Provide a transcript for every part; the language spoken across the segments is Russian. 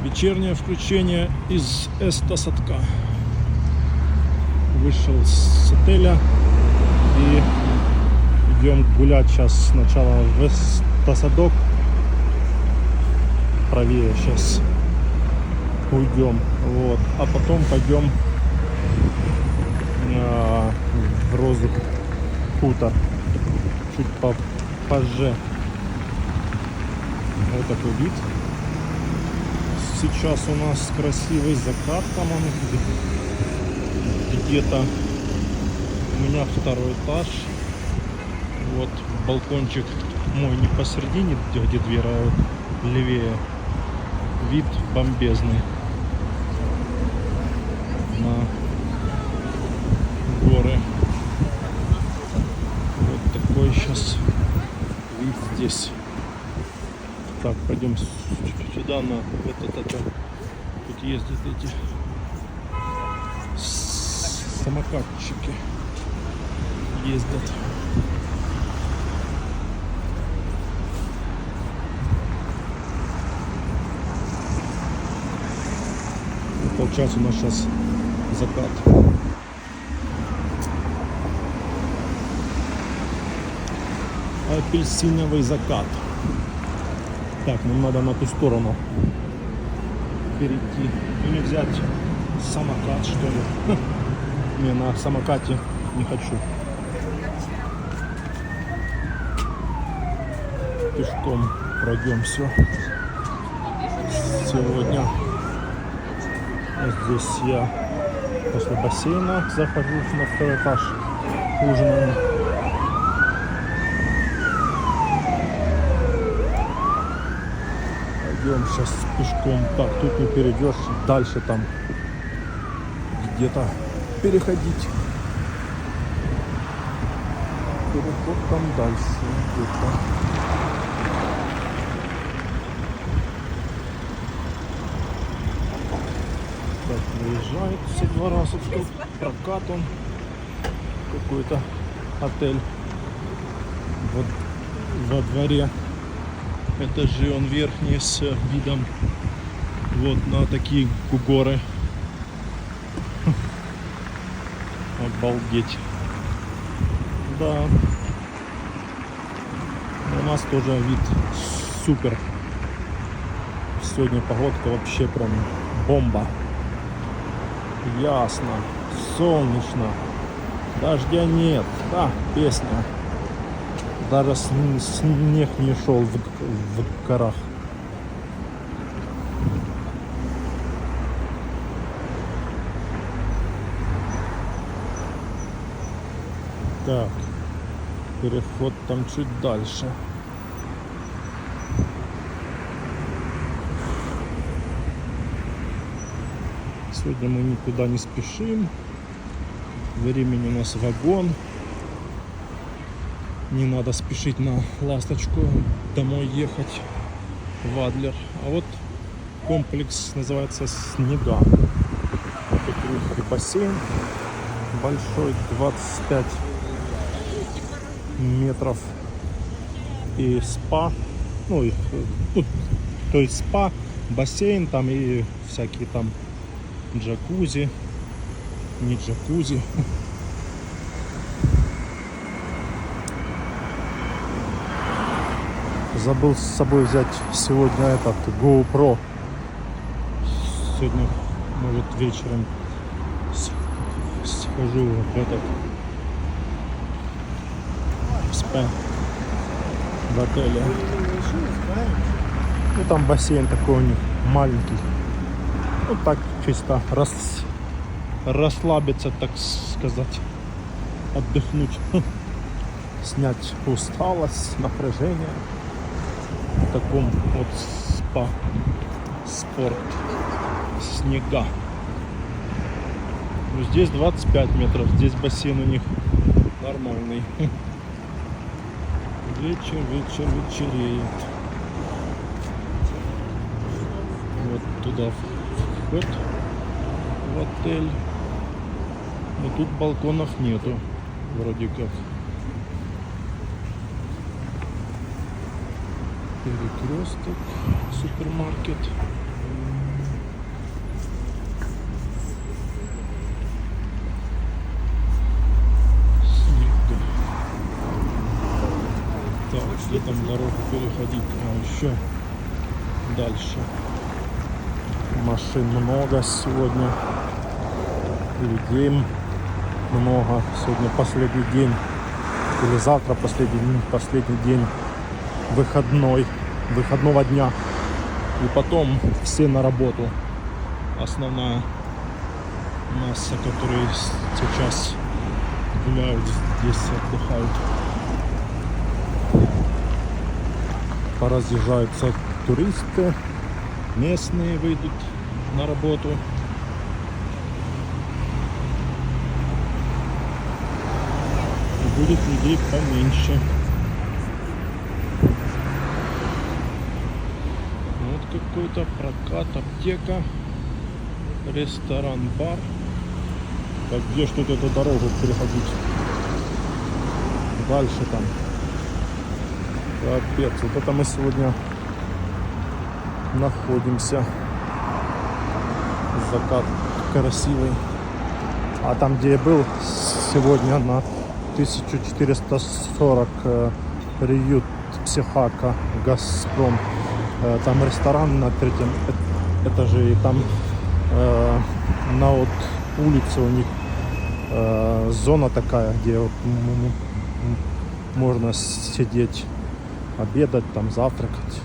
Вечернее включение из Эстосадка. Вышел с отеля и идем гулять сейчас сначала в Эстосадок. Правее сейчас уйдем. Вот. А потом пойдем в Розу Хутор. Чуть попозже. Вот такой вид. Сейчас у нас красивый закат, там он где-то. У меня второй этаж. Вот балкончик мой не посередине, где дверь, а вот левее. Вид бомбезный на горы. Вот такой сейчас вид здесь. Так, пойдем сюда на этот. Тут ездят эти самокатчики. Ездят. Получается у нас сейчас закат. Апельсиновый закат. Так, нам надо на ту сторону перейти. Или взять самокат, что ли. Не, на самокате не хочу. Пешком пройдем все. Сегодня здесь я после бассейна захожу на второй этаж, ужинаю. Пойдем сейчас пешком. Так, тут не перейдешь, дальше там где-то переходить. Переход там дальше где-то. Так, выезжает со двора, тут прокат он, какой-то отель вот во дворе. Этажи он верхний с видом вот на такие горы. Обалдеть. Да. У нас тоже вид супер. Сегодня погодка вообще прям бомба. Ясно, солнечно, дождя нет. Да, песня. Даже снег не шел в горах. Так, переход там чуть дальше. Сегодня мы никуда не спешим. Времени у нас вагон. Не надо спешить на ласточку домой ехать в Адлер. А вот комплекс называется Снега. Вот тут бассейн большой, 25 метров. И спа. Ну, то есть спа, бассейн там и всякие там джакузи. Не джакузи. Забыл с собой взять сегодня этот GoPro. Сегодня, может, вечером схожу в этот спа в отеле. Ну там бассейн такой у них маленький. Вот так чисто расслабиться, так сказать, отдохнуть, снять усталость, напряжение. В таком вот спа спорт Снега. Ну, здесь 25 метров, здесь бассейн у них нормальный. Вечер вечереет. Вот туда вход в отель. Но тут балконов нету, вроде как. Перекресток, супермаркет. если там дорогу переходить, а еще дальше. Машин много сегодня, людей много. Сегодня последний день, или завтра последний день выходного дня. И потом все на работу. Основная масса, которые сейчас гуляют здесь, отдыхают. Поразъезжаются туристы, местные выйдут на работу. И будет людей поменьше. Вот какой-то прокат, аптека, ресторан, бар. Так, где ж тут эту дорогу переходить? Дальше там. Капец, вот это мы сегодня находимся. Закат красивый. А там, где я был сегодня на 1440, приют Психака, Газпром. Там ресторан на 3-м этаже. И там на вот улице у них зона такая, где вот можно сидеть, обедать, там завтракать.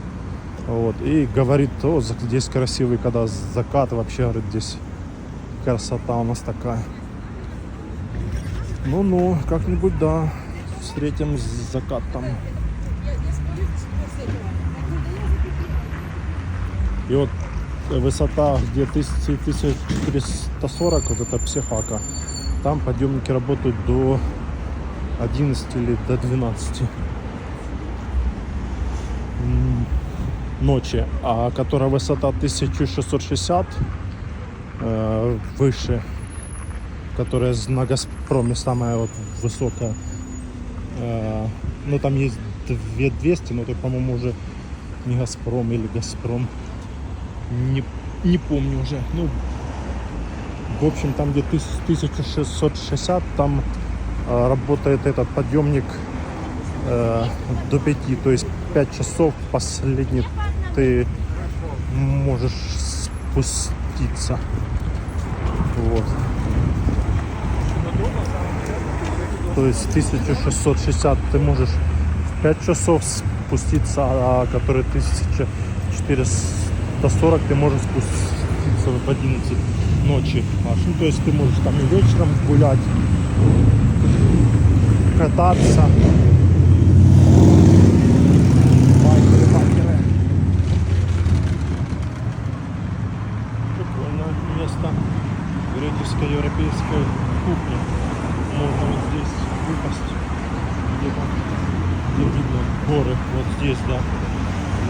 Вот. И говорит, о, здесь красивый, когда закат, вообще, говорит, здесь красота у нас такая. Ну, как-нибудь, да, встретим закат там. И вот высота, где 1440, вот это Психака, там подъемники работают до 11 или до 12 ночи, а которая высота 1660 выше, которая на Газпроме самая вот высокая, ну там есть 2200, но это, по-моему, уже не Газпром или Газпром, не помню уже. Ну, в общем, там где 1660, там работает этот подъемник до 5, то есть 5 часов последний ты можешь спуститься. Вот. То есть 1660 ты можешь в 5 часов спуститься, а который 1440 ты можешь спуститься в 11 ночи. Ну, то есть ты можешь там и вечером гулять, кататься. Байкеры. Прикольное место. Греческая европейская кухня. Можно вот здесь выпасть. Где-то, где видно горы. Вот здесь, да.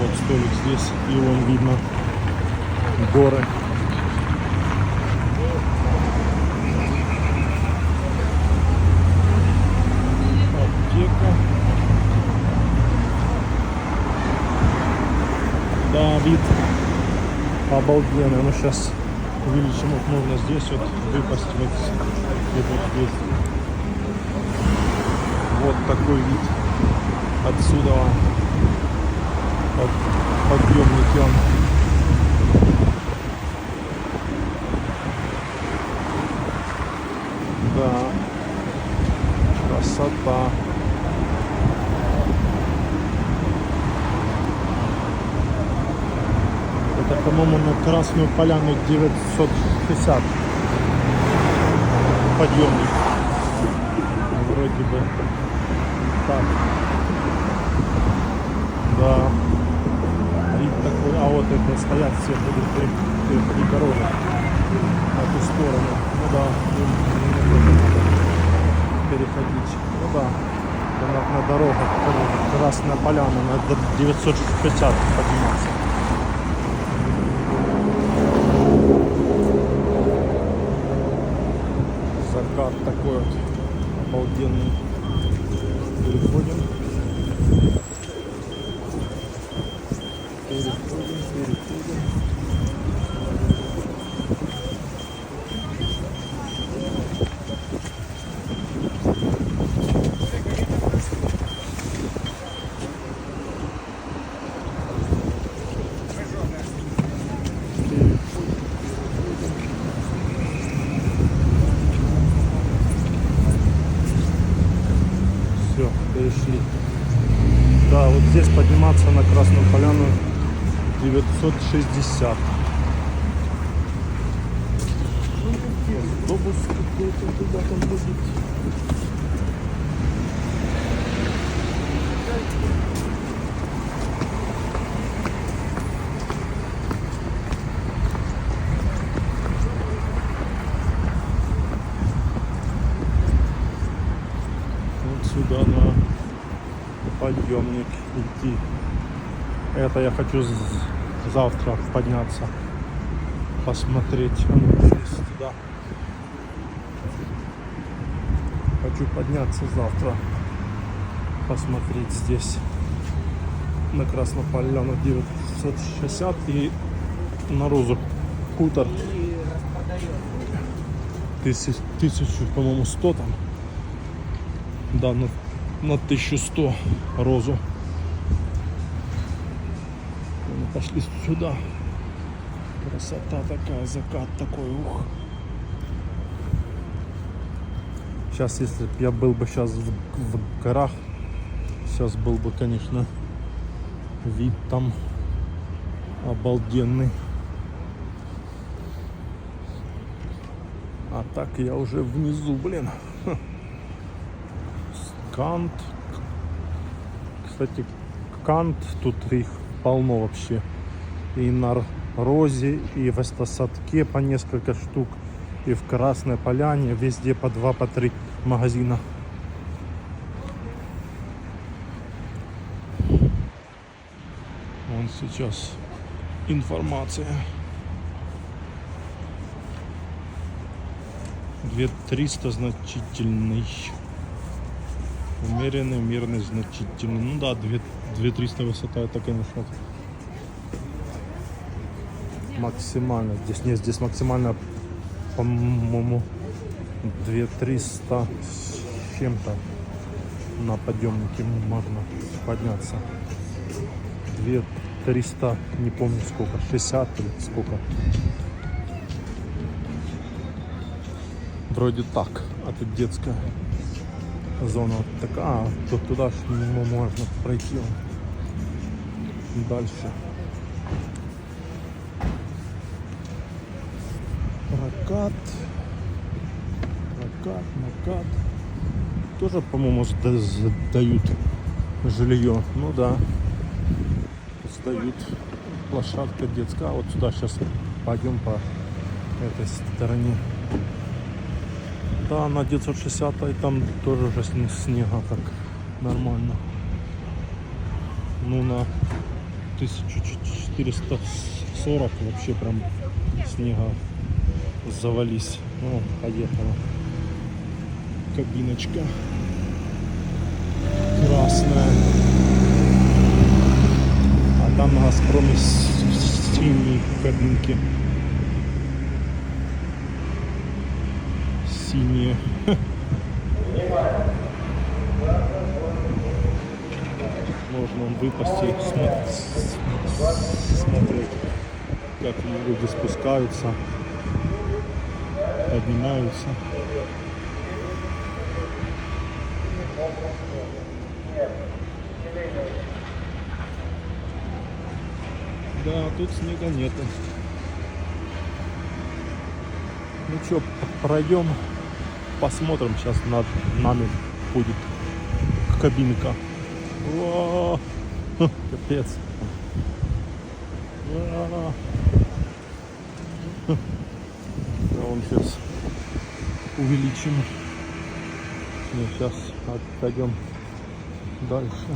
Вот столик здесь. И вон видно горы. Аптека. Да, вид обалденный. Ну сейчас увеличим, вот можно здесь вот выпасть вот здесь. Вот такой вид отсюда. Подъемники он. Да. Красота. Это, по-моему, на Красную Поляну 960 подъемник. Вроде бы так. Да. Вид такой. А вот это стоят все будут при дороге. На ту сторону. Ну да. Переходить. Ну да. На дорогу. Красная Поляна на 960 подниматься. Закат такой вот обалденный. Переходим. подняться на Красную Поляну 960. Автобус какой-то туда там будет. Вот сюда на подъемник идти. Это я хочу завтра подняться, посмотреть. А ну, туда. Хочу подняться завтра, посмотреть здесь на Красную Поляну 960 и на Розу хутор 1000, по-моему, 100 там. Да, на 1100 Розу. Мы пошли сюда. Красота такая, закат такой, ух. Сейчас, если бы я был бы сейчас в горах, сейчас был бы, конечно, вид там обалденный. А так я уже внизу, блин. Кант. Кстати, кант, тут их полно вообще. И на Розе, и в Остосадке по несколько штук. И в Красной Поляне везде по 2, по 3 магазина. Вон сейчас информация. 2300 значительный. Умеренный, мирный, значительный. Ну да, 2300 высота, это, конечно, максимально. Здесь нет, здесь максимально, по-моему, 2300 с чем-то на подъемнике можно подняться. 2300, не помню сколько, 60 или сколько. Вроде так. А тут детская зона такая. А, тут туда же можно пройти дальше. Прокат. Накат. Тоже, по-моему, сдают жилье. Ну да. Сдают. Площадка детская. Вот сюда сейчас пойдем по этой стороне. Да, на 960 и там тоже уже снега как нормально. Ну на 1440 вообще прям снега завались. Ну, поехала. Кабиночка красная. А там на Газпроме синие кабинки. Синие. Можно выпасть и смотреть, как люди спускаются, поднимаются. Да, тут снега нету. Ну что, пройдем, посмотрим, сейчас над нами будет кабинка. О, капец. Он сейчас увеличим. Мы сейчас отойдем дальше.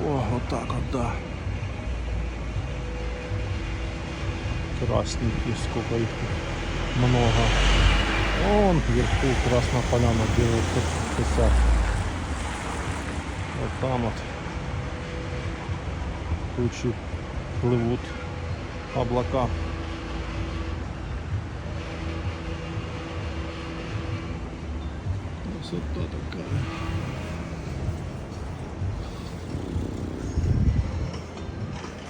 О, вот так вот, да. Красненькие, сколько их много. Вон вверху Красная Поляна 960. Вот там вот тучи плывут, облака. Красота такая.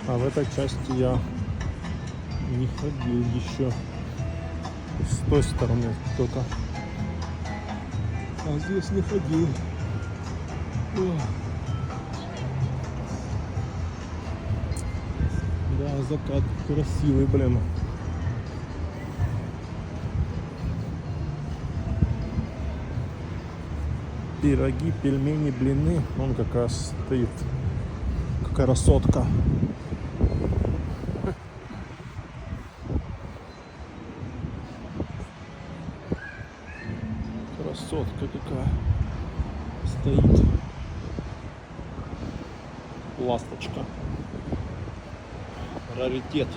А в этой части я не ходил еще. С той стороны только А здесь не ходил. О. Да, закат красивый, блин. Пироги, пельмени, блины. Вон какая стоит. Какая красотка. Красотка какая стоит. Ласточка. Раритет.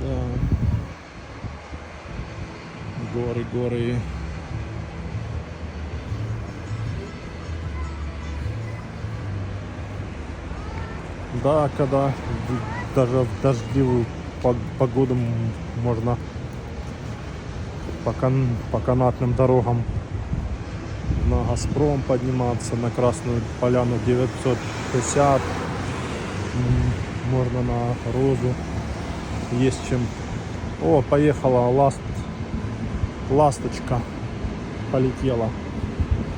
Да. Горы, горы. Да, когда даже в дождливую погоду можно по канатным дорогам на Газпром подниматься, на Красную Поляну 950, можно на Розу, есть чем. О, поехала ласточка, полетела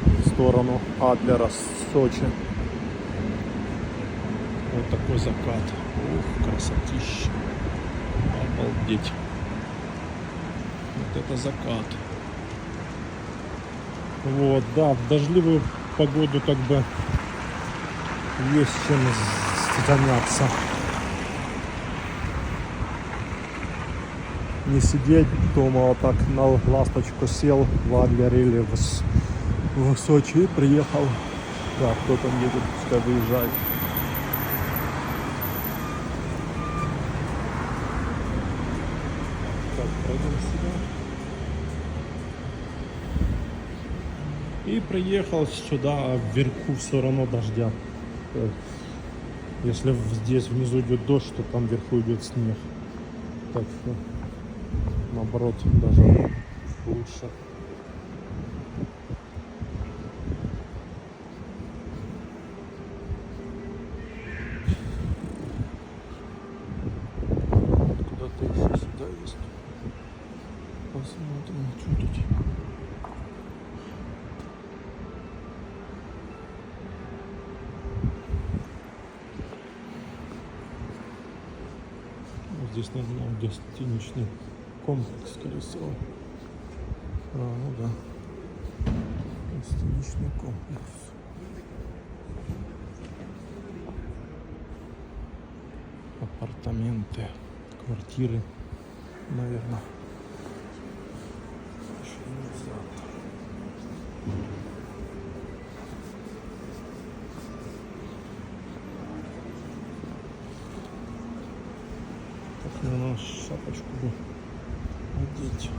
в сторону Адлера, Сочи. Вот такой закат. Ух, красотища. Обалдеть. Вот это закат. Вот, да, в дождливую погоду как бы есть чем заняться. Не сидеть дома, вот так на ласточку сел в Адлере или в Сочи и приехал. Да, кто там едет, пускай выезжает. Так, пройдем сюда. И приехал сюда, а вверху все равно дождя. Если здесь внизу идет дождь, то там вверху идет снег. Так что наоборот даже лучше. Куда-то еще сюда есть. Посмотрим, что тут. Здесь, наверное, гостиничный комплекс, скорее всего. Ну да. Гостиничный комплекс. Апартаменты, квартиры, наверное. Так, наверное, шапочку бы одеть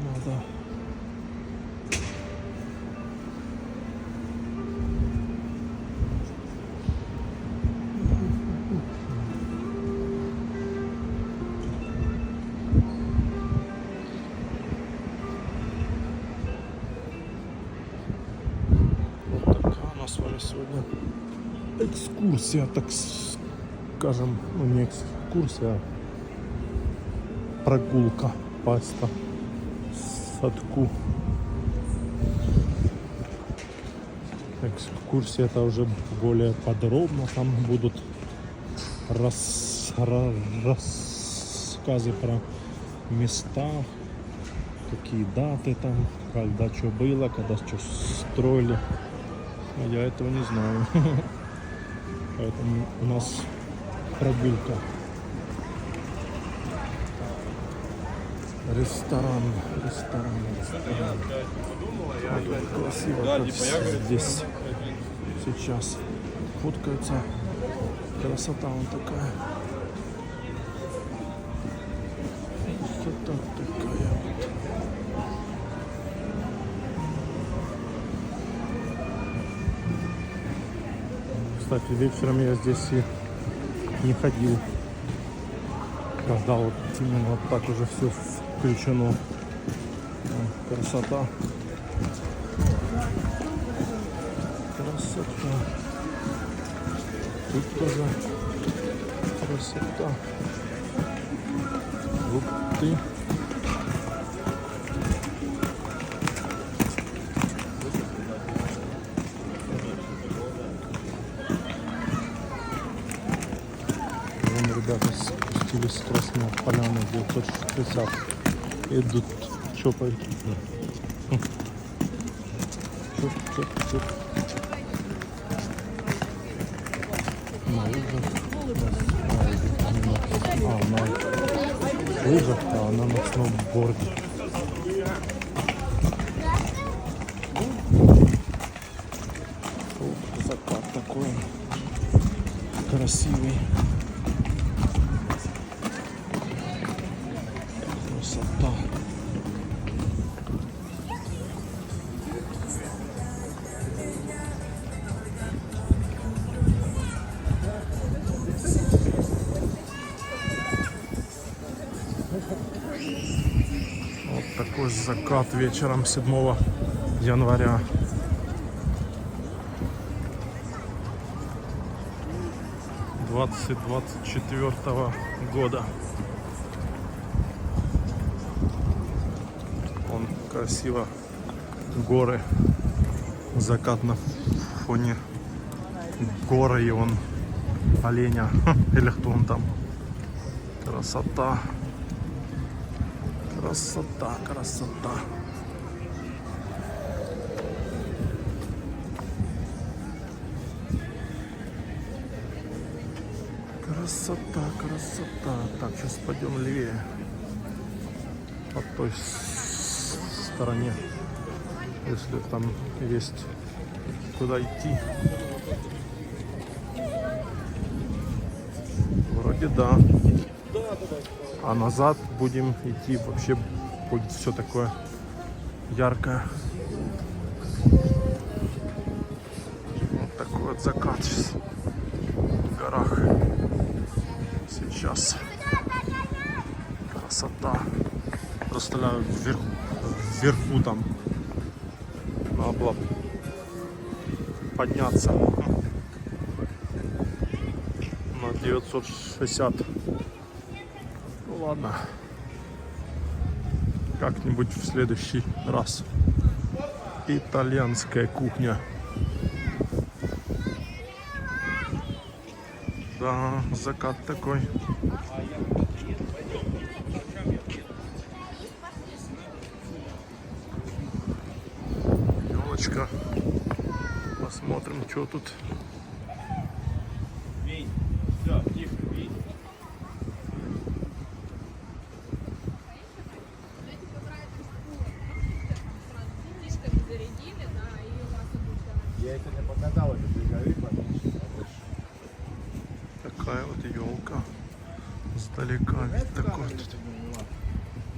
надо. Вот такая у нас с вами сегодня экскурсия, так скажем, ну не экскурсия, а прогулка по садку. Экскурсия это уже более подробно, там будут рассказы про места, какие даты там, когда что было, когда что строили. А я этого не знаю. Поэтому у нас прогулка. Ресторан. Вот, красиво, как здесь сейчас фоткаются. Красота вон такая. Красота такая вот. Кстати, вечером я здесь и не ходил. Когда вот именно вот так уже все включено. Красота. Красота. Тут тоже красота. Ух ты. ребята спустились с Красной Поляны 960. Идут чопают. Чоп. На лыжах. На лыжах, а она на сноуборде. Закат такой красивый. Красота. Вот такой закат вечером 7 января. — 2024 года. Вон красиво горы, закат на фоне горы и он оленя или кто он там. Красота, красота, красота. Красота, красота. Так, сейчас пойдем левее. По той стороне, если там есть куда идти. Вроде да. А назад будем идти, вообще будет все такое яркое. Вот такой вот закат сейчас в горах. Сейчас красота. Представляю, вверху там надо было подняться на 960. Ну ладно, как-нибудь в следующий раз. Итальянская кухня. Да, закат такой. Елочка. Посмотрим, что тут. Я это не показал, это приговик. Такая вот елка. Сдалека вид такой тут.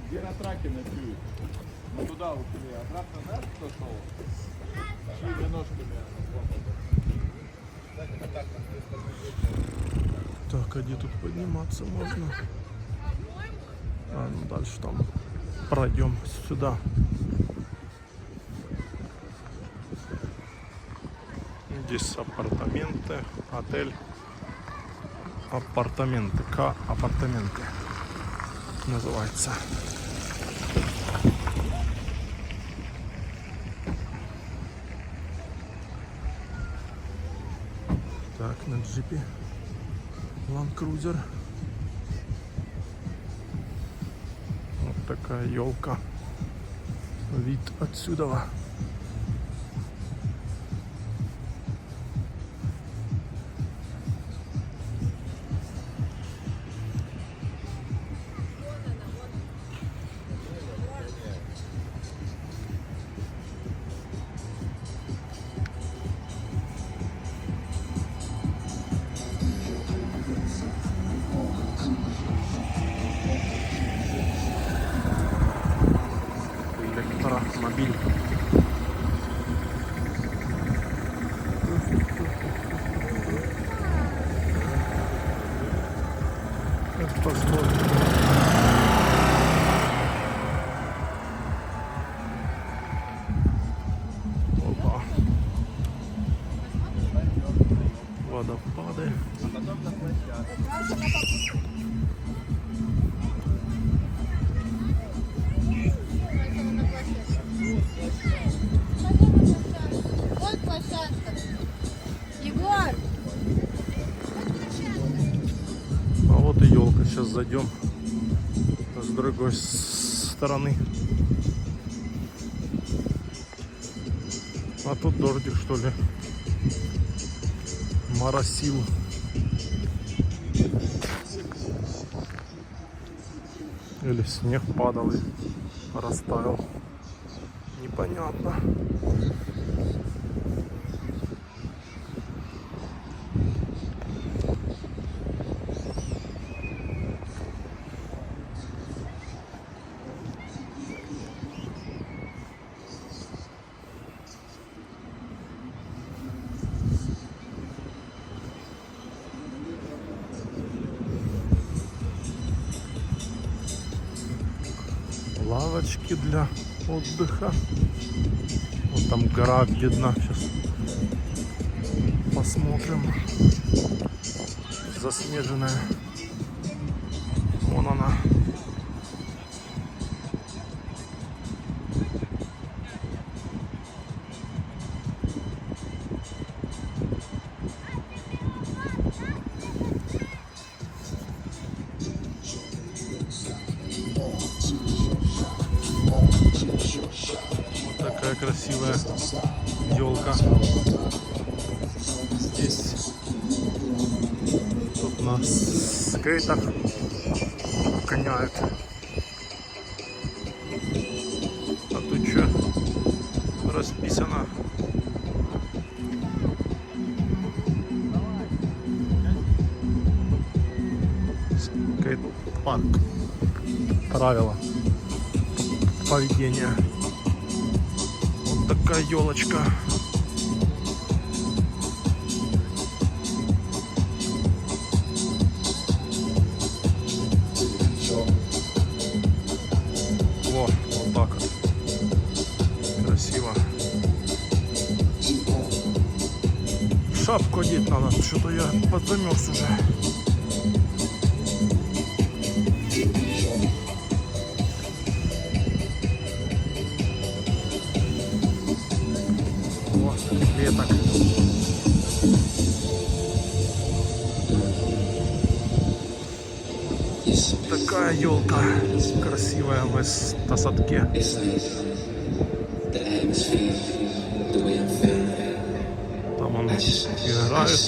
Где на траке ночуют? Ну туда ушли, обратно назад пошел. Чьими ножками? Так, а где тут подниматься можно? А, ну дальше там пройдем сюда. Здесь апартаменты, отель. Апартаменты, апартаменты называется. Так, на джипе Land Cruiser. Вот такая елка. Вид отсюда. Электромобиль. Посмотрим. Опа. Водопады. Вот площадка. Егор! А вот и сейчас зайдем с другой стороны. А тут дождик, что ли, моросил. Или снег падал и растаял. Непонятно. Лавочки для отдыха. Вот там гора видна. Сейчас посмотрим. Заснеженная. Вон она. Такая красивая елка здесь. Тут на скейтах гоняют. А тут что расписано? Скейт-парк. Правила поведения. Вот такая елочка. Во, вот так вот. Красиво. Шапку одеть надо, что-то я подзамерз уже. Веток. Такая елка красивая в Тасадке. Там он играет.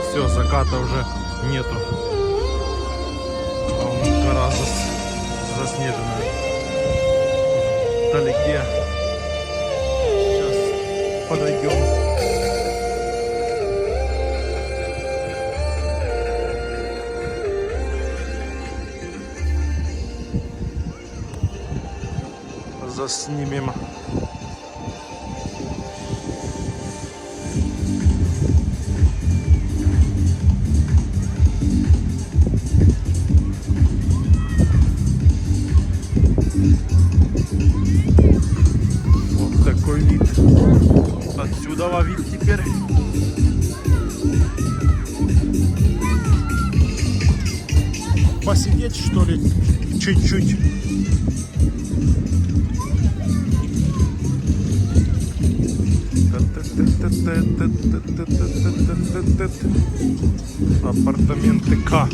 Все, заката уже нету. А он гора заснеженная. Вдалеке. Сейчас подойдем. Заснимем. Вот такой вид. Отсюда вид теперь. Посидеть, что ли, чуть-чуть. Апартаменты К.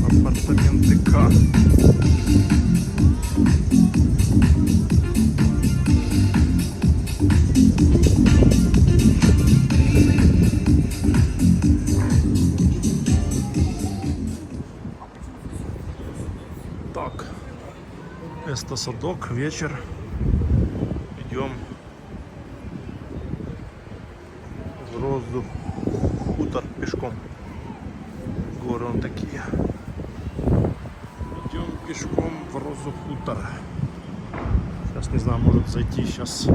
Апартаменты К. Так, это садок, вечер. Идем в Розу хутор пешком. Горы он такие. Идем пешком в Розу хутор. Сейчас не знаю, может зайти сейчас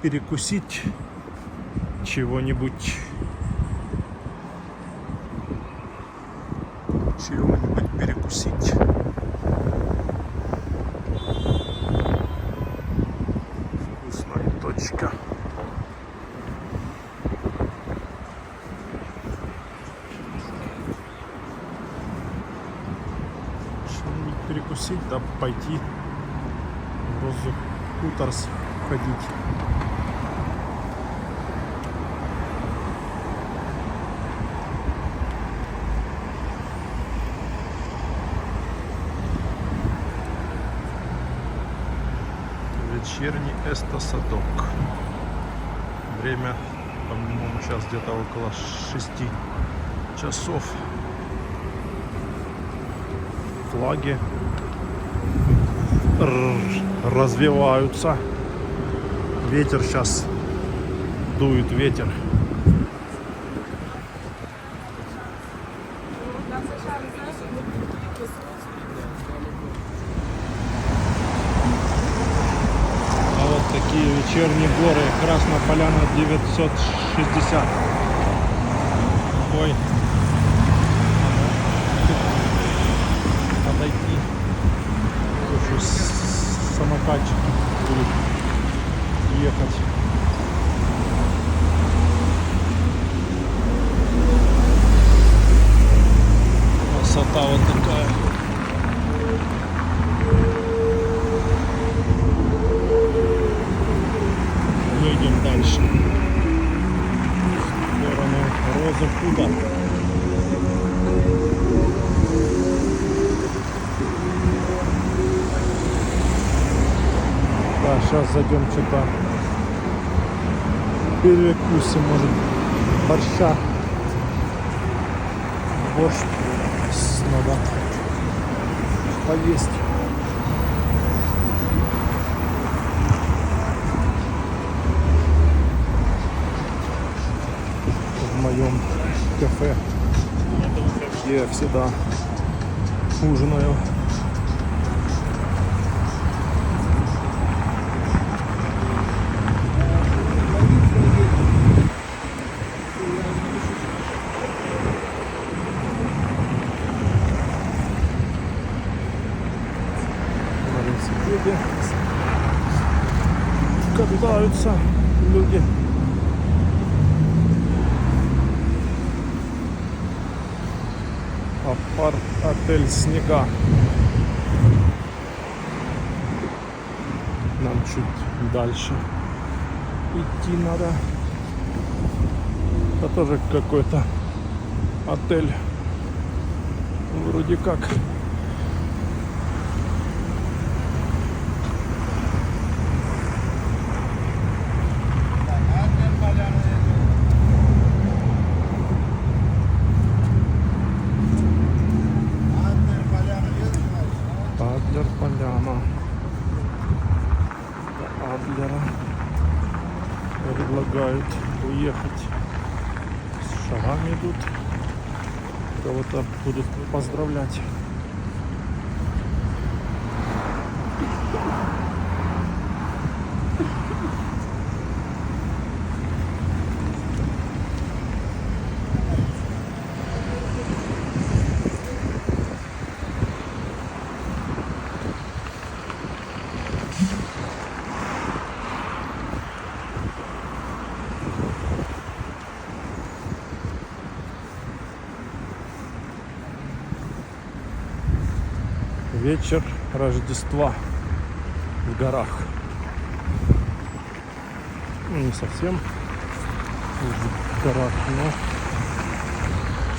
перекусить чего-нибудь. Чего-нибудь перекусить. Вкусная точка. тогда пойти в Розу Хуторс ходить. Вечерний эстосадок. Время, по-моему, сейчас где-то около 6 часов. Флаги развиваются. Ветер сейчас дует, ветер. А вот такие вечерние горы. Красная Поляна 960. Ой. Подойти. Слушай, самокатчик будет ехать. Красота вот такая. Едем дальше в сторону Розы Хутор. Да, сейчас зайдем что-то перекусим, может, борща. Борщ надо поесть. В моем кафе, где я всегда ужинаю. На велосипеде катаются люди. Отель Снега. Нам чуть дальше идти надо. Это тоже какой-то отель. Вроде как. Адлер Поляна. До Адлера предлагают уехать. С шагами идут. Кого-то будут поздравлять. Вечер Рождества в горах. Ну, не совсем в горах, но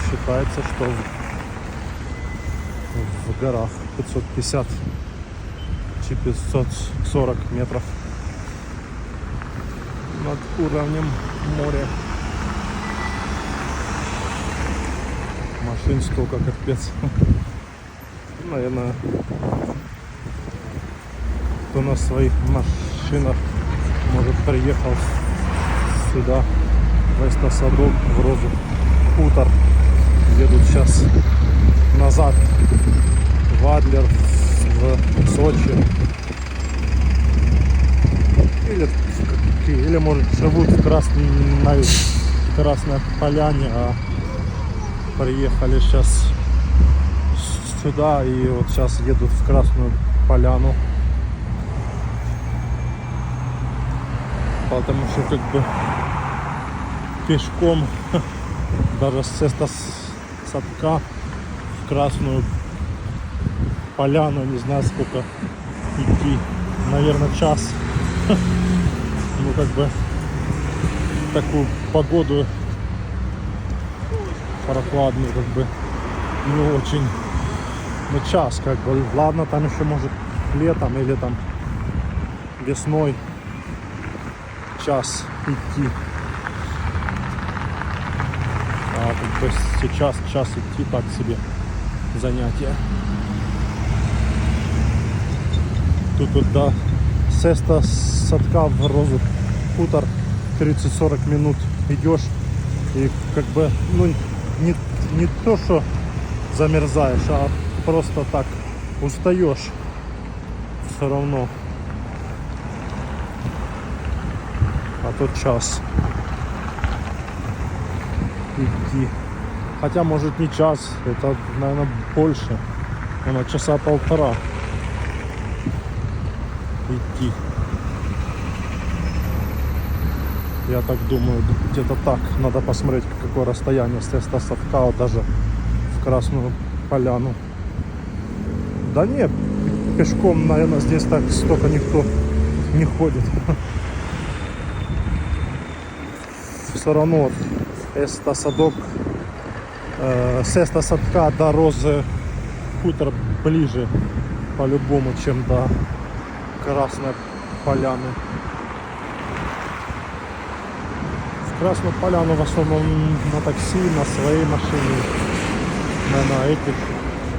считается, что в горах 550 чи 540 метров над уровнем моря. Машин столько, капец. Наверное, кто на своих машинах, может, приехал сюда, в эстосадок, в Розу Хутор. Едут сейчас назад в Адлер, в Сочи. Или может, живут в Красной Поляне, а приехали сейчас сюда и вот сейчас едут в Красную Поляну. Потому что как бы пешком даже с эстосадка в Красную поляну, не знаю сколько идти, наверное час. Ну как бы такую погоду прохладную, как бы не очень. Ну час как бы, ладно, там еще может летом или там весной час идти. А как бы сейчас час идти так себе занятие. Тут вот до Сеста Садка в Розу Хутор 30-40 минут идешь и как бы ну не то что замерзаешь, а просто так устаешь все равно. А то час идти. Хотя может не час, это наверное больше, наверное часа полтора идти. Я так думаю, где-то так. Надо посмотреть, какое расстояние с Сеста Садка даже в Красную Поляну. Да нет, пешком, наверное, здесь так столько никто не ходит. Все равно Сеста Садок, Сеста Садка до Розы Хутор ближе по-любому, чем до Красной Поляны. В Красную Поляну в основном на такси, на своей машине, на этих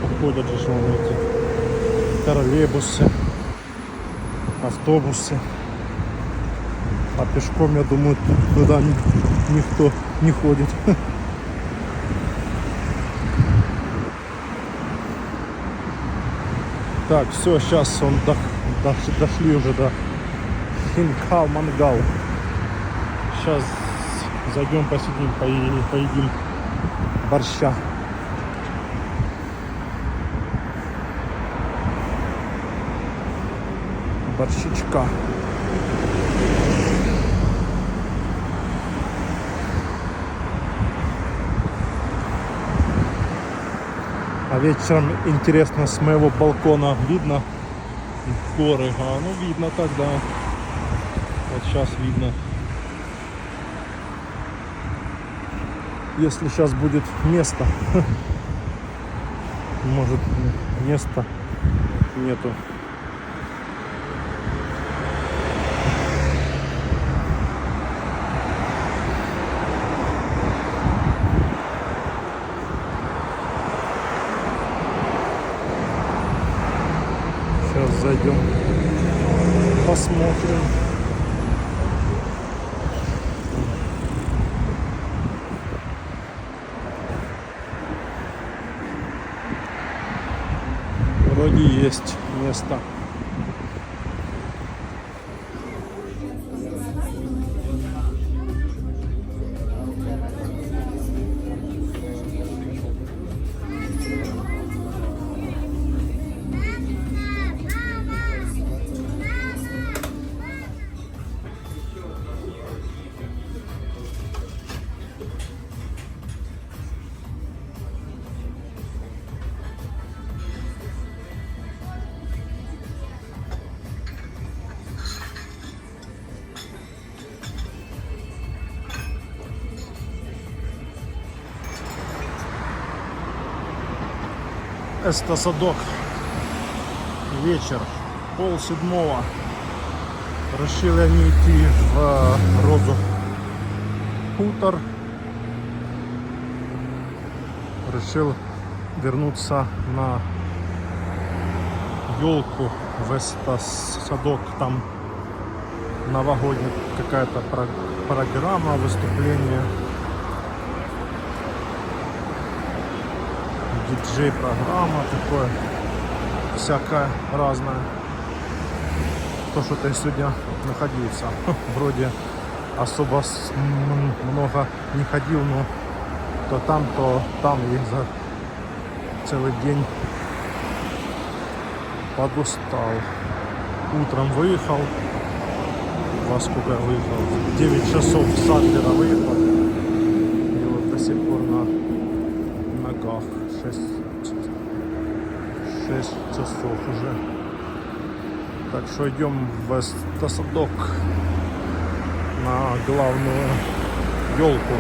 уходят же эти троллейбусы, автобусы. А пешком, я думаю, туда никто не ходит. Так, все, сейчас он дошли уже до Хинкал Мангал. Сейчас зайдем, посидим, поедим борща. Борщичка. А вечером, интересно, с моего балкона видно горы? А, ну видно тогда. Вот сейчас видно. Если сейчас будет место. Может, места нету. Сейчас зайдем, посмотрим. Вроде есть место. Сеста Садок. Вечер. 6:30. Решили они идти в Розу Хутор. Решил вернуться на елку в Сеста Садок. Там новогодняя какая-то программа, выступление. Диджей-программа такое, всякое разное. То, что ты сегодня находился. Вроде особо много не ходил, но то там и за целый день подустал. Утром выехал. Во сколько я выехал? В 9 часов с Адлера выехал. И вот до сих пор на ногах. 6 часов уже. Так что идем в автосадок на главную елку.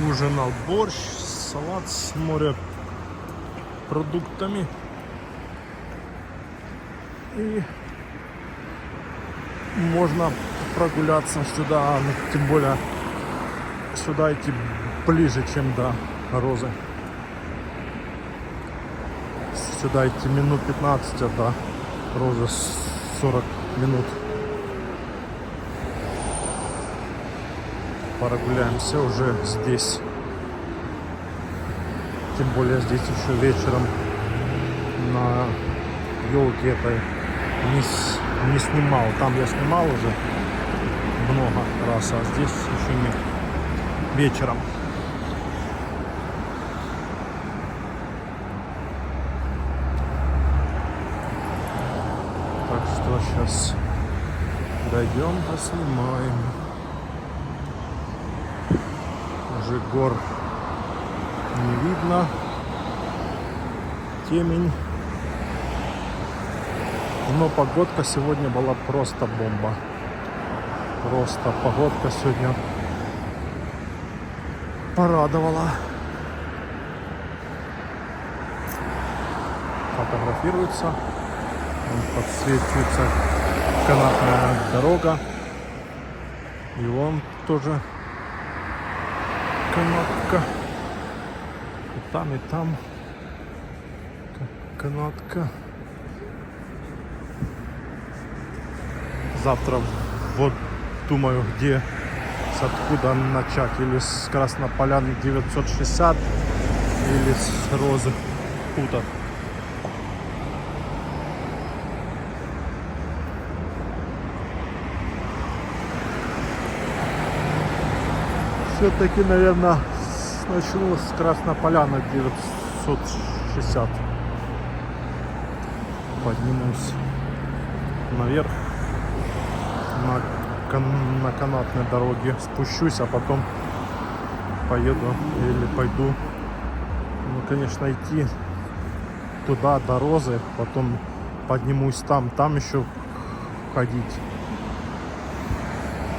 Ужинал борщ, салат с морепродуктами. И можно прогуляться сюда, ну, тем более сюда идти ближе, чем до Розы. Сюда идти минут 15, а до Розы 40 минут. Прогуляемся уже здесь. Тем более здесь еще вечером на елке этой не снимал. Там я снимал уже много раз, а здесь еще нет. Вечером. Так что сейчас дойдем, поснимаем. Уже гор не видно. Темень. Но погодка сегодня была просто бомба. Просто погодка сегодня порадовала. Фотографируется. Вон подсвечивается канатная дорога. И вон тоже канатка. И там канатка. Завтра вот думаю, где, откуда начать. Или с Краснополяны 960, или с Розы Хутор. Все-таки, наверное, начну с Краснополяна 960. Поднимусь наверх на канатной дороге, спущусь, а потом поеду или пойду. Ну, конечно, идти туда до Розы, потом поднимусь там еще ходить.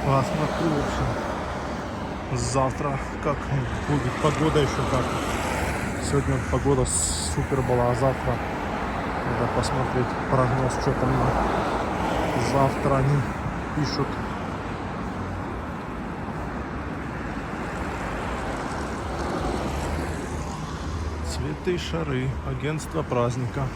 Посмотрю, в общем, завтра как будет погода еще как. Сегодня погода супер была, а завтра надо посмотреть прогноз, что там на завтра они пишут. Цветы и шары. Агентство праздника.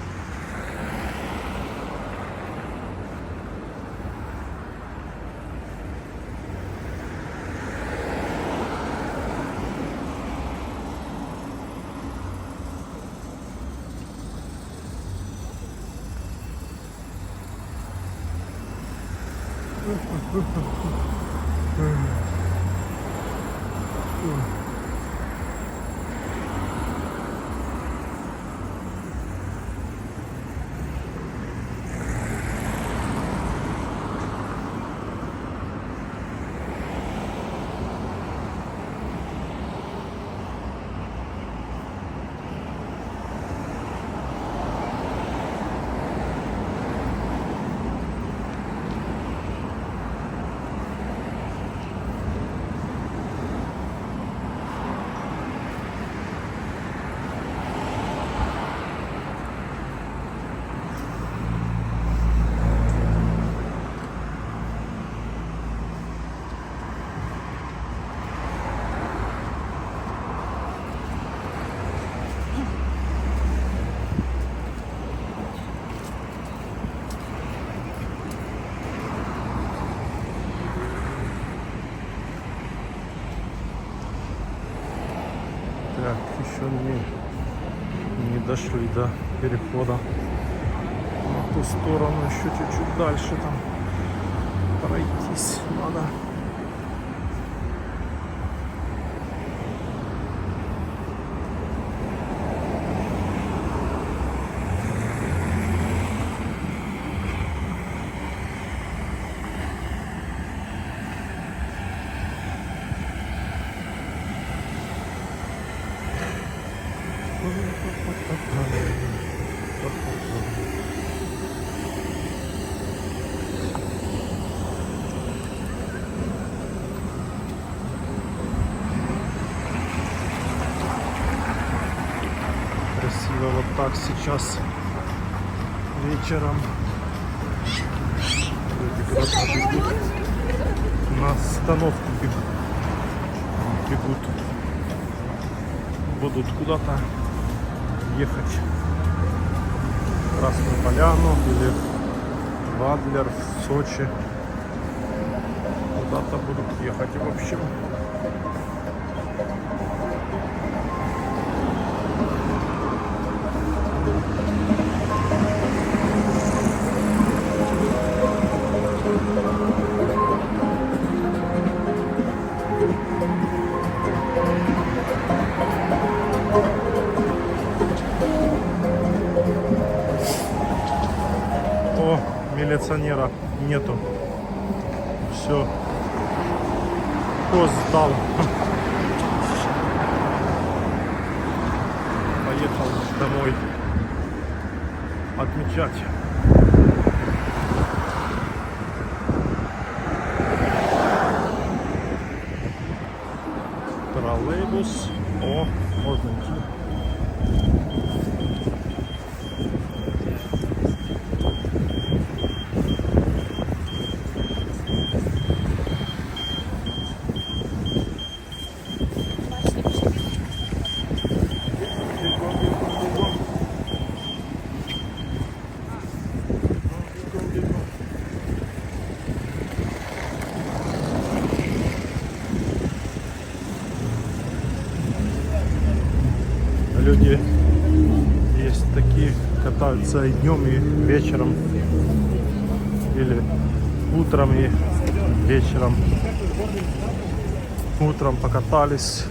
Так, еще не дошли до перехода на ту сторону, еще чуть-чуть дальше там пройтись надо. Красиво вот так сейчас вечером. Люди куда-то бегут. На остановку бегут. Будут куда-то ехать в Красную Поляну или в Адлер, в Сочи. Куда-то будут ехать. В общем, милиционера нету. Все. Пост сдал. Поехал домой отмечать. Троллейбус. О, можно идти. Люди есть такие, катаются и днем, и вечером, или утром и вечером. Утром покатались,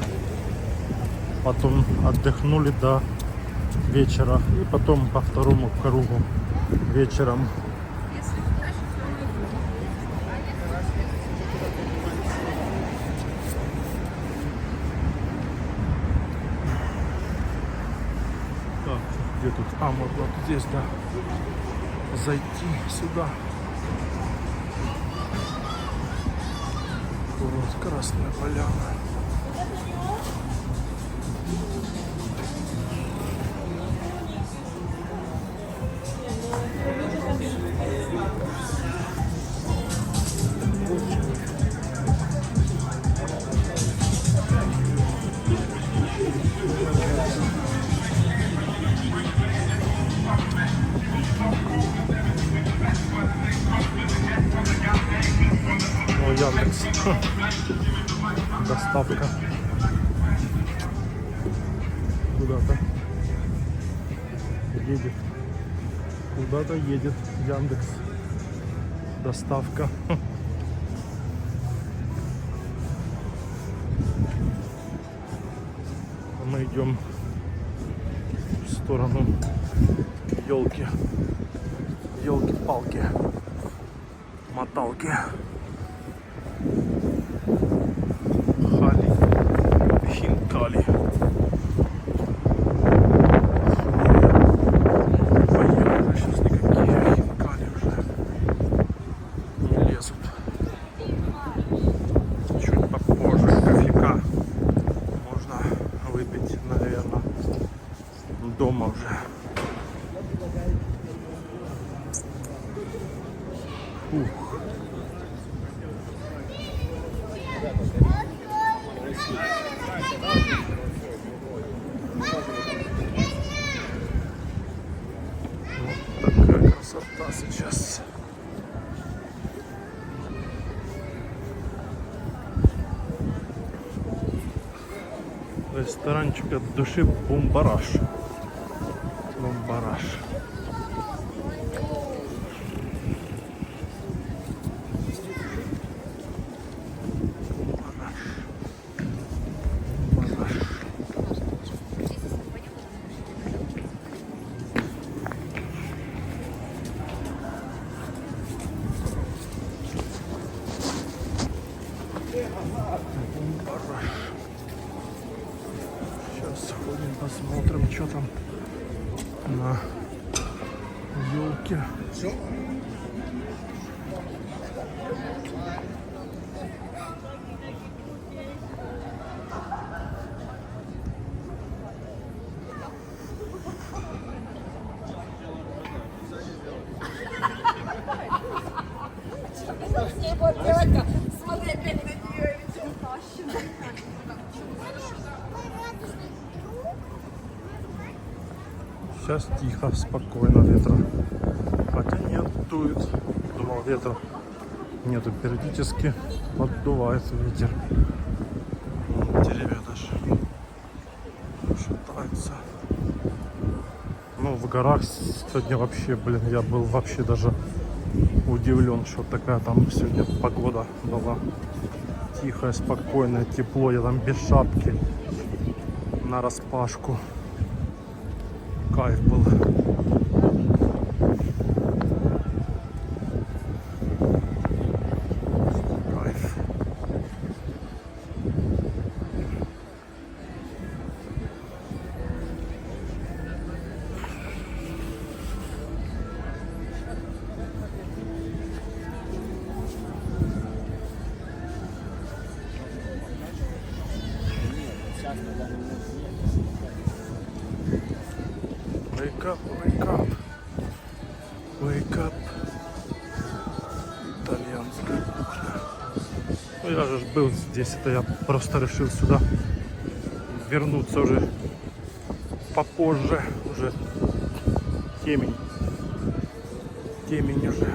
потом отдохнули до вечера, и потом по второму кругу вечером. Где тут? А, можно вот здесь, да, зайти сюда. Вот Красная Поляна. О, Яндекс. Доставка. Куда-то едет. Куда-то едет Яндекс. Доставка. Мы идем в сторону елки. Елки-палки. Моталки. Хали. Хинкали. Поехали, сейчас никакие хинкали уже не лезут. Чуть попозже кофейка можно выпить, наверное, дома уже. Ух. Вот такая красота сейчас. Ресторанчик от души Бумбараш. Бумбараш. Сейчас сходим, посмотрим, что там на елки. Смотреть на нее и все. Сейчас тихо, спокойно ветра. Хотя нет, дует. Думал, ветра нету, периодически поддувает ветер. Деревья даже шатаются. Ну, в горах сегодня вообще, блин, я был вообще даже удивлен, что такая там сегодня погода была. Тихая, спокойная, тепло. Я там без шапки, на распашку. Кайф был. Кайф. Wake up, wake up, wake up. Итальянская кухня. Ну я же был здесь, это я просто решил сюда вернуться уже попозже, уже темень, темень уже.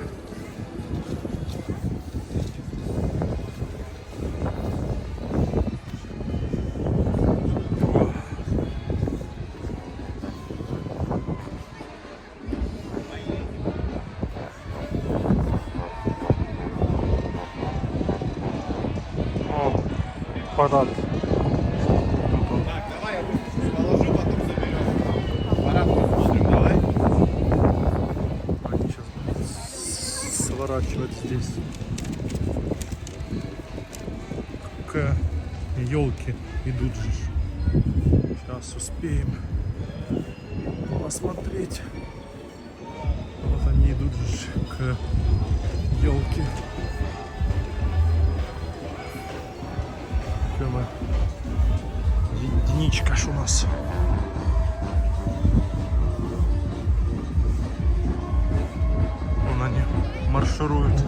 Парад. Так, давай я положу, потом заберем. Парад посмотрим, давай. Они сейчас сворачивают здесь к елке идут же. Сейчас успеем посмотреть. Вот они идут же к елке. Единичка ж у нас. Вон они маршируют.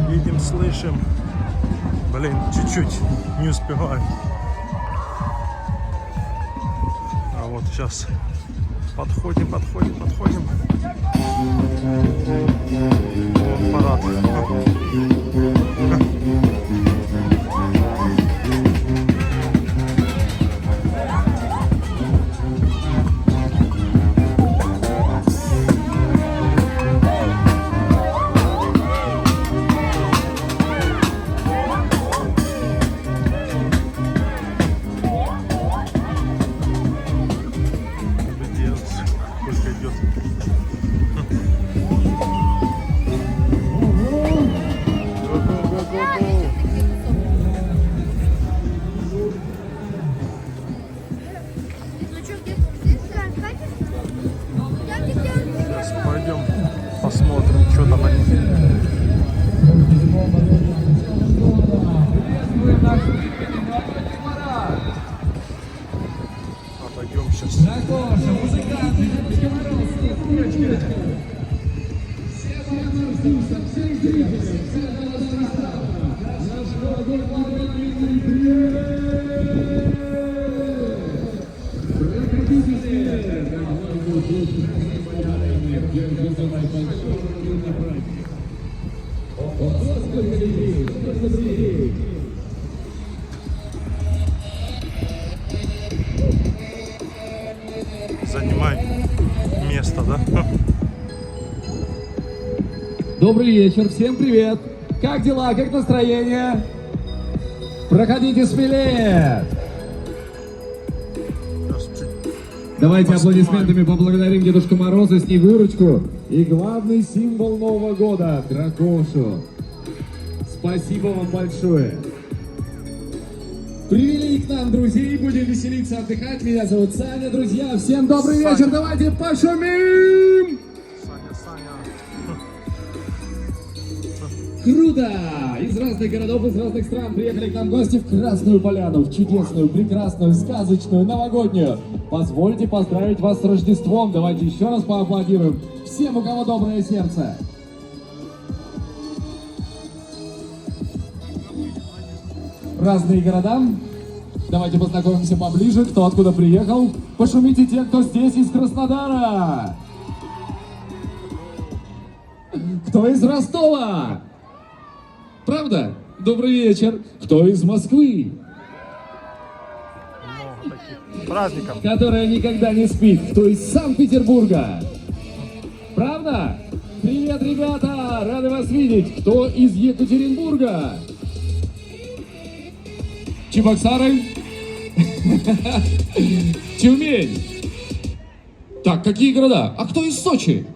Видим, слышим. Блин, чуть-чуть не успеваем. А вот сейчас подходим. Вот парад. Сколько идет. Сейчас пойдем посмотрим, что там они. Пойдем сейчас. Занимай место, да? Добрый вечер, всем привет! Как дела, как настроение? Проходите смелее! Давайте аплодисментами поблагодарим Дедушку Мороза, Снегурочку и главный символ Нового года – Дракошу. Спасибо вам большое! Привели к нам друзей, будем веселиться, отдыхать. Меня зовут Саня, друзья. Всем добрый вечер, давайте пошумим! Круто! Из разных городов, из разных стран приехали к нам гости в Красную Поляну, в чудесную, прекрасную, сказочную, новогоднюю. Позвольте поздравить вас с Рождеством. Давайте еще раз поаплодируем всем, у кого доброе сердце. Разные города. Давайте познакомимся поближе, кто откуда приехал. Пошумите те, кто здесь из Краснодара. Кто из Ростова? Правда? Добрый вечер. Кто из Москвы? Праздником. Которая никогда не спит. Кто из Санкт-Петербурга? Правда? Привет, ребята! Рады вас видеть. Кто из Екатеринбурга? Чебоксары? Тюмень? Так, какие города? А кто из Сочи?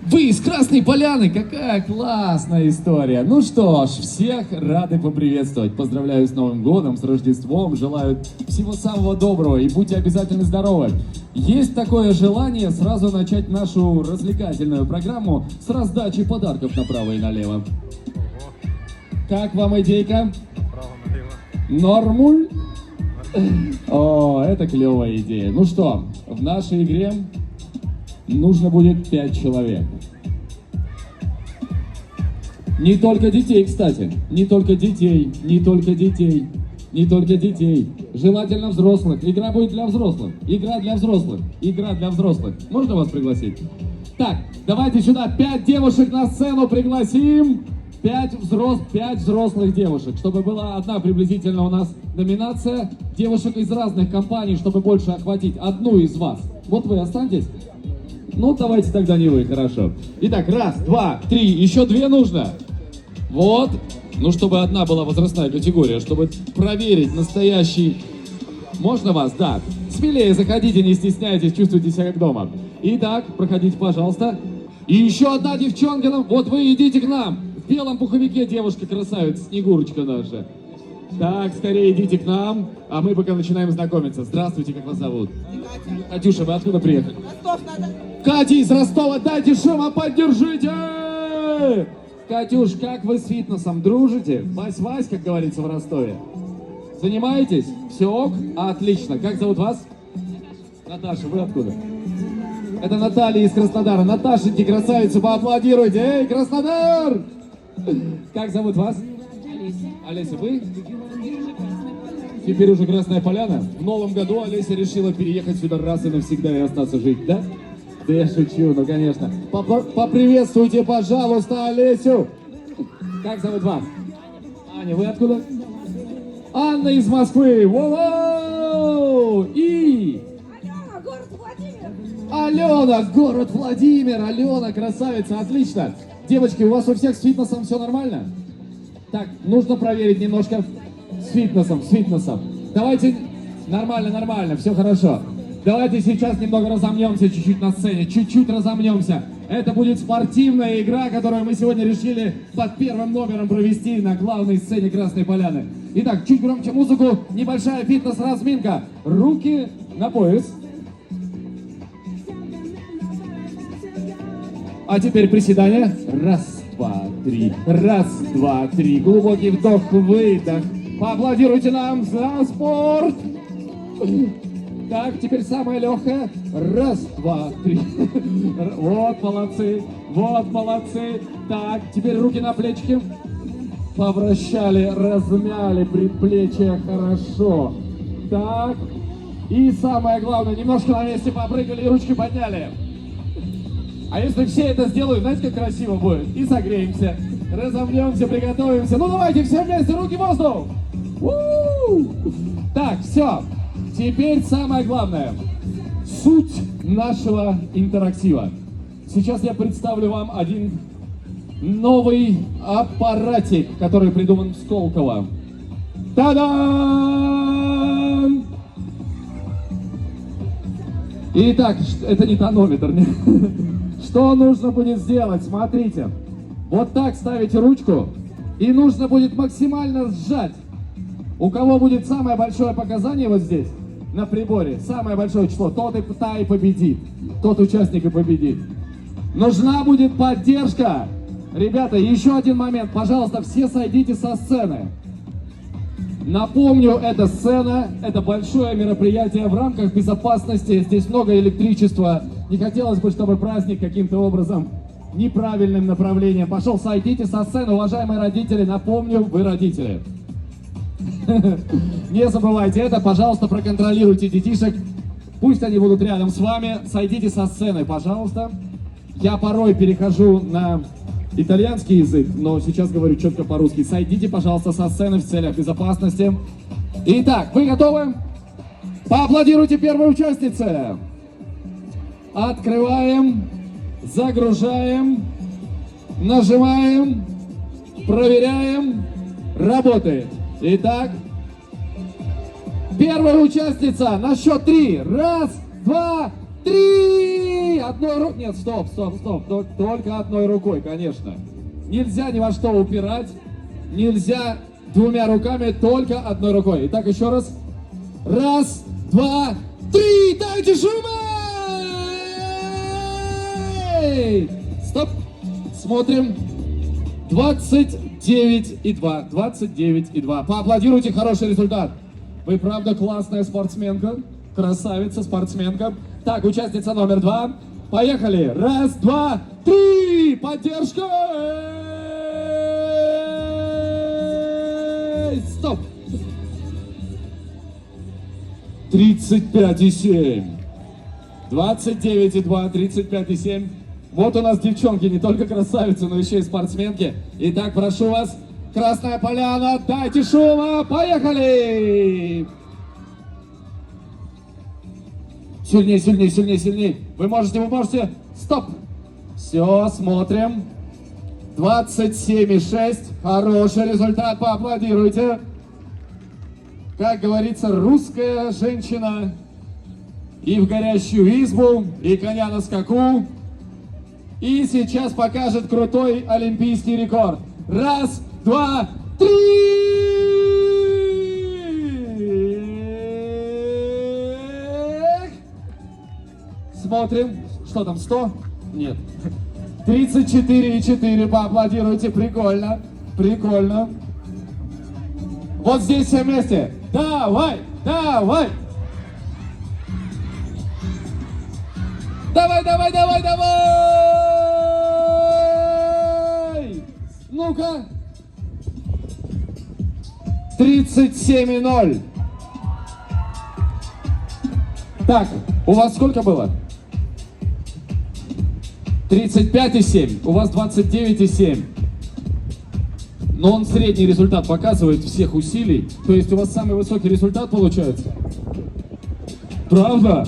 Вы из Красной Поляны, какая классная история. Ну что ж, всех рады поприветствовать. Поздравляю с Новым годом, с Рождеством, желаю всего самого доброго и будьте обязательно здоровы. Есть такое желание сразу начать нашу развлекательную программу с раздачи подарков направо и налево. Как вам идейка? Нормуль? О, это клевая идея. Ну что, в нашей игре нужно будет 5 человек. Не только детей, кстати. Не только детей, не только детей, не только детей. Желательно взрослых. Игра будет для взрослых. Игра для взрослых. Игра для взрослых. Можно вас пригласить? Так, давайте сюда 5 девушек на сцену пригласим. 5 взрослых девушек, чтобы была одна приблизительно у нас номинация. Девушек из разных компаний, чтобы больше охватить одну из вас. Вот вы останетесь? Ну, давайте тогда не вы, хорошо. Итак, 1, 2, 3, еще 2 нужно. Вот. Ну, чтобы одна была возрастная категория, чтобы проверить настоящий... Можно вас? Да. Смелее заходите, не стесняйтесь, чувствуйте себя как дома. Итак, проходите, пожалуйста. И еще одна девчонка нам... Вот вы идите к нам. В белом пуховике девушка-красавица, Снегурочка наша. Так, скорее идите к нам, а мы пока начинаем знакомиться. Здравствуйте, как вас зовут? Катюша, вы откуда приехали? Ростов надо. Катя из Ростова, дайте шума, поддержите! Катюш, как вы с фитнесом дружите? Вась-вась, как говорится в Ростове. Занимаетесь? Все ок? Отлично. Как зовут вас? Наташа, вы откуда? Это Наталья из Краснодара. Наташеньки, красавица, поаплодируйте. Эй, Краснодар! Как зовут вас? Олеся. Олеся, вы? Теперь уже Красная Поляна. В новом году Олеся решила переехать сюда раз и навсегда и остаться жить, да? Да я шучу, ну конечно. Поприветствуйте, пожалуйста, Олесю. Как зовут вас? Аня, вы откуда? Анна из Москвы. Воу! И... Алена, город Владимир. Алена, город Владимир. Алена, красавица, отлично. Девочки, у вас у всех с фитнесом все нормально? Так, нужно проверить немножко с фитнесом. Давайте, нормально, все хорошо. Давайте сейчас немного разомнемся чуть-чуть на сцене, чуть-чуть разомнемся. Это будет спортивная игра, которую мы сегодня решили под первым номером провести на главной сцене Красной Поляны. Итак, чуть громче музыку, небольшая фитнес-разминка. Руки на пояс. А теперь приседания. 1, 2, 3. 1, 2, 3. Глубокий вдох, выдох. Поаплодируйте нам за спорт. Так, теперь самое легкое. 1, 2, 3. Вот, молодцы. Так, теперь руки на плечики. Повращали, размяли предплечья, хорошо. Так, и самое главное, немножко на месте попрыгали и ручки подняли. А если все это сделают, знаете, как красиво будет? И согреемся, разомнемся, приготовимся. Ну давайте все вместе, руки в воздух. У-у-у. Так, все. Теперь самое главное. Суть нашего интерактива. Сейчас я представлю вам один новый аппаратик, который придуман в Сколково. Та-дам! Итак, это не тонометр. Что нужно будет сделать? Смотрите. Вот так ставите ручку И нужно будет максимально сжать. У кого будет самое большое показание вот здесь, на приборе, самое большое число, тот и та и победит. Тот участник и победит. Нужна будет поддержка. Ребята, еще один момент. Пожалуйста, все сойдите со сцены. Напомню, эта сцена, это большое мероприятие в рамках безопасности. Здесь много электричества. Не хотелось бы, чтобы праздник каким-то образом неправильным направлением пошел. Сойдите со сцены, уважаемые родители. Напомню, вы родители. Не забывайте это. Пожалуйста, проконтролируйте детишек. Пусть они будут рядом с вами. Сойдите со сцены, пожалуйста. Я порой перехожу на итальянский язык, но сейчас говорю четко по-русски. Сойдите, пожалуйста, со сцены в целях безопасности. Итак, вы готовы? Поаплодируйте первой участнице. Открываем, загружаем, нажимаем, проверяем. Работает. Итак, первая участница на счет 3. Раз, два, три! Одной рукой. Нет, стоп. Только одной рукой, конечно. Нельзя ни во что упирать. Нельзя двумя руками, только одной рукой. Итак, еще раз. Раз, два, три! Дайте шума! Стоп! Смотрим. 29,2. 29,2. Поаплодируйте, хороший результат. Вы правда классная спортсменка. Красавица, спортсменка. Так, участница номер 2. Поехали. Раз, два, три. Поддержка. Стоп. 35,7. 29,2. 35,7. Вот у нас девчонки, не только красавицы, но еще и спортсменки. Итак, прошу вас, Красная Поляна, дайте шума. Поехали. Сильнее, сильнее, сильнее, сильнее. Вы можете. Стоп. Все, смотрим. 27,6. Хороший результат, поаплодируйте. Как говорится, русская женщина. И в горящую избу, и коня на скаку. И сейчас покажет крутой олимпийский рекорд. Раз, два, три! Смотрим. Что там, 100? Нет. 34,4. Поаплодируйте. Прикольно. Прикольно. Вот здесь все вместе. Давай, давай. Давай, давай, давай, давай. Ну-ка. 37,0. Так, у вас сколько было? 35,7. У вас 29,7. Но он средний результат показывает всех усилий. То есть у вас самый высокий результат получается. Правда?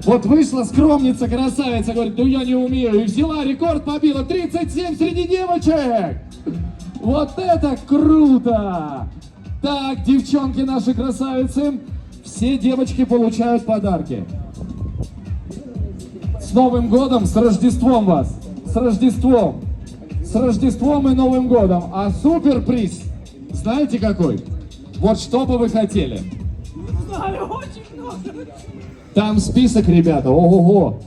Вот вышла скромница, красавица, говорит, ну я не умею. И взяла рекорд, побила 37 среди девочек. Вот это круто! Так, девчонки наши красавицы, все девочки получают подарки. С Новым годом, с Рождеством вас! С Рождеством! С Рождеством и Новым годом! А суперприз, знаете какой? Вот что бы вы хотели? Знаю, очень много. Там список, ребята, ого-го!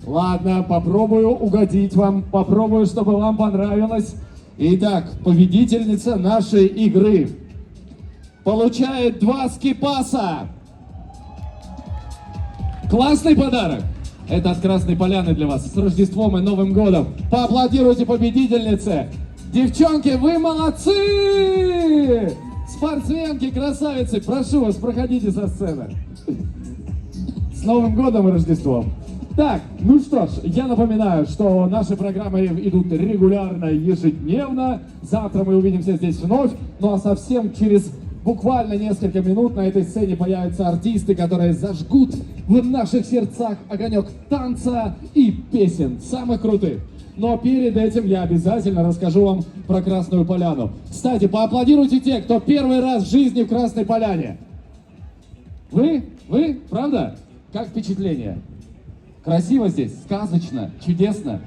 Ладно, попробую угодить вам, попробую, чтобы вам понравилось. Итак, победительница нашей игры получает 2 скипаса. Классный подарок. Это от Красной Поляны для вас. С Рождеством и Новым годом. Поаплодируйте победительнице. Девчонки, вы молодцы! Спортсменки, красавицы, прошу вас, проходите со сцены. С Новым годом и Рождеством. Так, ну что ж, я напоминаю, что наши программы идут регулярно, ежедневно. Завтра мы увидимся здесь вновь. Ну а совсем через буквально несколько минут на этой сцене появятся артисты, которые зажгут в наших сердцах огонек танца и песен самых крутых. Но перед этим я обязательно расскажу вам про Красную Поляну. Кстати, поаплодируйте те, кто первый раз в жизни в Красной Поляне. Вы? Вы? Правда? Как впечатление? Красиво здесь, сказочно, чудесно.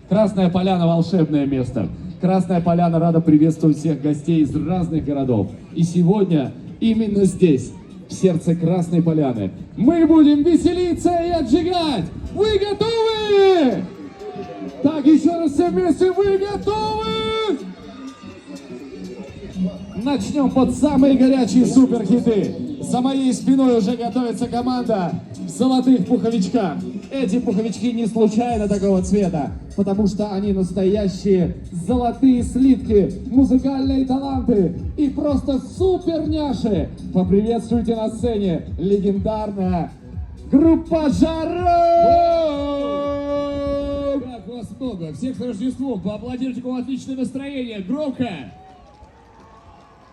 Красная Поляна — волшебное место. Красная Поляна рада приветствовать всех гостей из разных городов. И сегодня именно здесь, в сердце Красной Поляны, мы будем веселиться и отжигать. Вы готовы? Так, еще раз все вместе, вы готовы? Начнем под самые горячие суперхиты. За моей спиной уже готовится команда в золотых пуховичках. Эти пуховички не случайно такого цвета, потому что они настоящие золотые слитки, музыкальные таланты и просто суперняши. Поприветствуйте на сцене легендарная группа Жаров! Как вас много! Всех с Рождеством! Поаплодируйте, у кого отличное настроение! Громко!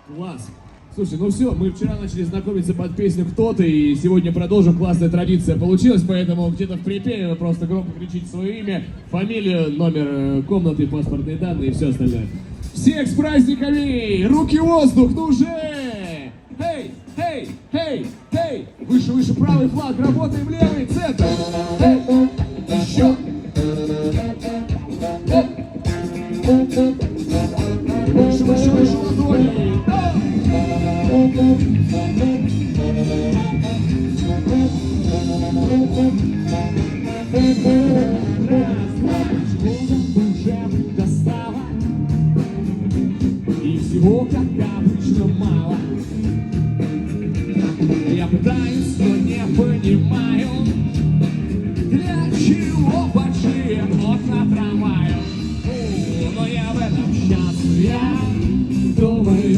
Класс! Слушай, ну все, мы вчера начали знакомиться под песню «Кто ты», и сегодня продолжим. Классная традиция получилась, поэтому где-то в припеве вы просто громко кричите свое имя, фамилию, номер комнаты, паспортные данные и все остальное. Всех с праздниками! Руки в воздух, ну же! Эй, эй, эй, эй! Выше, выше правый флаг, работаем левый, центр! Эй, еще! Выше, выше, выше ладони! Уже достала, и всего, как обычно, мало. Я пытаюсь, но не понимаю, для чего большие окна трамваю. Но я в этом счастлив, я думаю,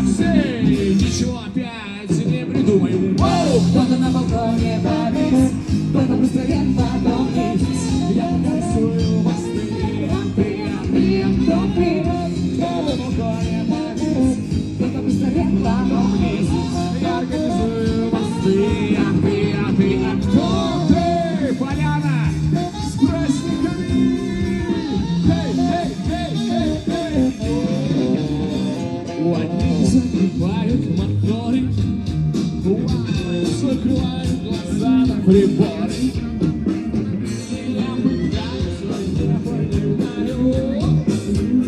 все, ничего опять не придумаю. Кто-то на балконе повис, кто-то быстро вверх, потом вниз. Я танцую мосты, кто-то на балконе повис, кто-то быстро вверх, потом вниз. Я организую мосты, кто ты, Поляна, с праздниками! Эй, эй, эй, эй, эй! Одни закрывают моторы, закрывают глаза на приборы. Я пытаюсь, но не понимаю,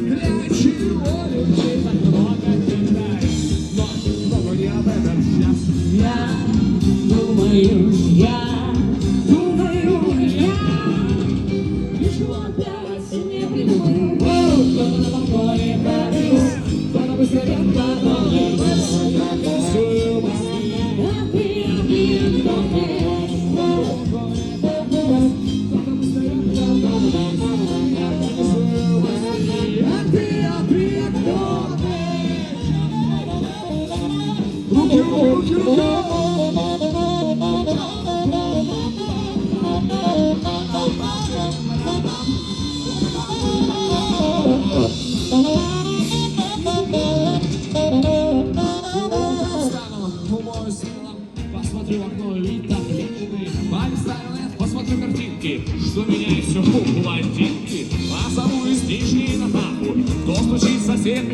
для чего людей так много кидают. Но не об этом сейчас. Я думаю, ничего опять не придумаю. Кто-то на балконе повис, кто-то быстро вверх, потом вниз. Я танцую мосты, посмотрю в окно, вид отличный. Полистаю, посмотрю картинки, что меня еще в блондинки. Позову из Нижней на Таху, кто стучит сосед.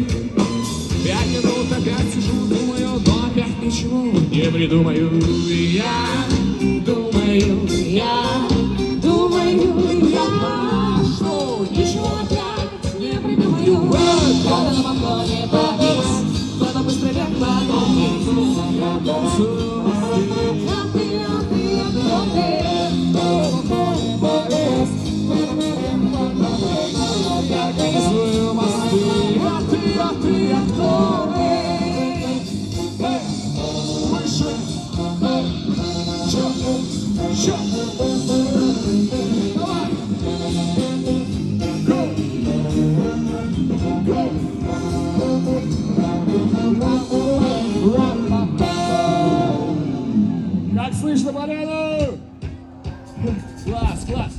5 минут опять сижу, думаю, но опять ничего не придумаю. Я думаю, что ничего опять не придумаю. Кто-то на балконе повис, кто-то быстро вверх, потом вниз. Я танцую мосты, я организую мосты. кто ты? Выше! Чё? Давай! Go! Go! Как слышно, Поляну? Класс, класс!